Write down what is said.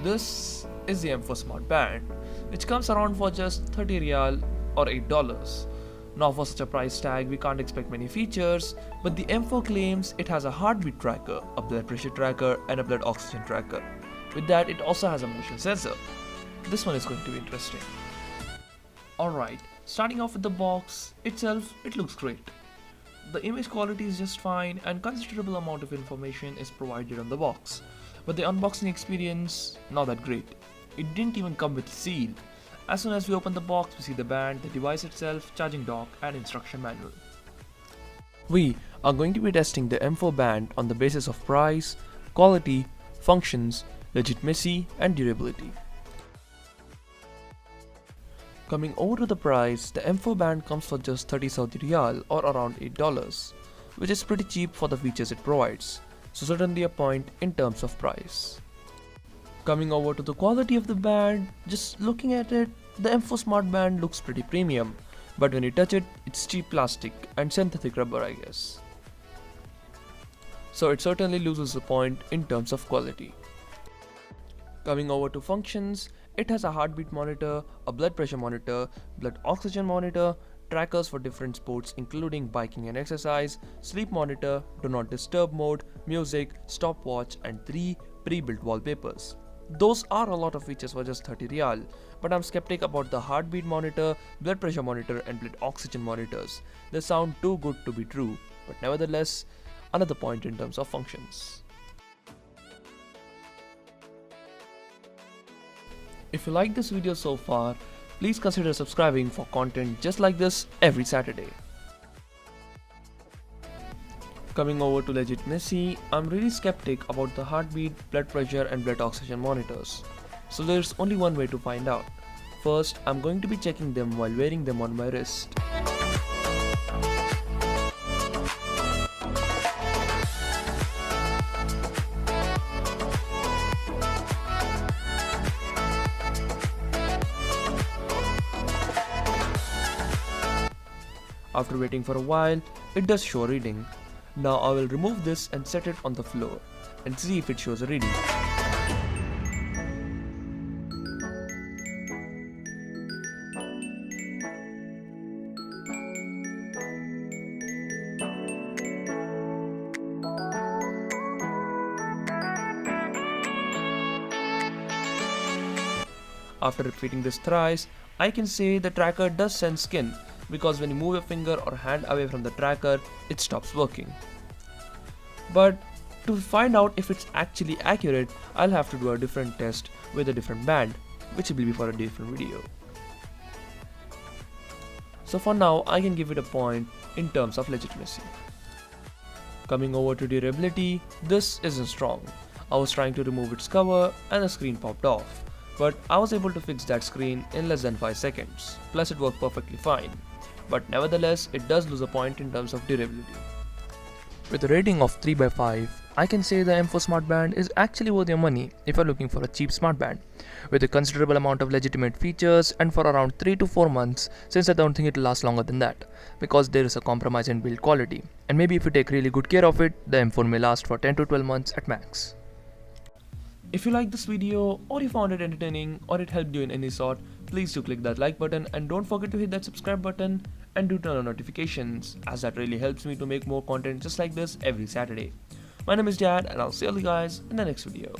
This is the M4 Smart Band, which comes around for just 30 Riyal or $8. Now for such a price tag, we can't expect many features, but the M4 claims it has a heartbeat tracker, a blood pressure tracker, and a blood oxygen tracker. With that, it also has a motion sensor. This one is going to be interesting. Alright, starting off with the box itself, it looks great. The image quality is just fine and considerable amount of information is provided on the box. But the unboxing experience, not that great. It didn't even come with a seal. As soon as we open the box, we see the band, the device itself, charging dock and instruction manual. We are going to be testing the M4 band on the basis of price, quality, functions, legitimacy and durability. Coming over to the price, the M4 band comes for just 30 Saudi Riyal or around $8, which is pretty cheap for the features it provides, so certainly a point in terms of price. Coming over to the quality of the band, just looking at it, the M4 Smart Band looks pretty premium, but when you touch it, it's cheap plastic and synthetic rubber, I guess. So it certainly loses a point in terms of quality. Coming over to functions, it has a heartbeat monitor, a blood pressure monitor, blood oxygen monitor, trackers for different sports including biking and exercise, sleep monitor, do not disturb mode, music, stopwatch and 3 pre-built wallpapers. Those are a lot of features for just 30 Riyal, but I'm skeptic about the heartbeat monitor, blood pressure monitor and blood oxygen monitors. They sound too good to be true, but nevertheless, another point in terms of functions. If you like this video so far, please consider subscribing for content just like this every Saturday. Coming over to legitimacy, I'm really skeptic about the heartbeat, blood pressure and blood oxygen monitors. So there's only one way to find out. First, I'm going to be checking them while wearing them on my wrist. After waiting for a while, it does show a reading. Now I will remove this and set it on the floor and see if it shows a reading. After repeating this thrice, I can say the tracker does sense skin, because when you move your finger or hand away from the tracker, it stops working. But to find out if it's actually accurate, I'll have to do a different test with a different band, which will be for a different video. So for now, I can give it a point in terms of legitimacy. Coming over to durability, this isn't strong. I was trying to remove its cover and the screen popped off, but I was able to fix that screen in less than 5 seconds, plus it worked perfectly fine. But nevertheless, it does lose a point in terms of durability. With a rating of 3 by 5, I can say the M4 Smart Band is actually worth your money if you're looking for a cheap smart band, with a considerable amount of legitimate features and for around 3 to 4 months, since I don't think it will last longer than that, because there is a compromise in build quality, and maybe if you take really good care of it, the M4 may last for 10 to 12 months at max. If you liked this video, or you found it entertaining, or it helped you in any sort, please do click that like button and don't forget to hit that subscribe button and do turn on notifications, as that really helps me to make more content just like this every Saturday. My name is Jad and I'll see you guys in the next video.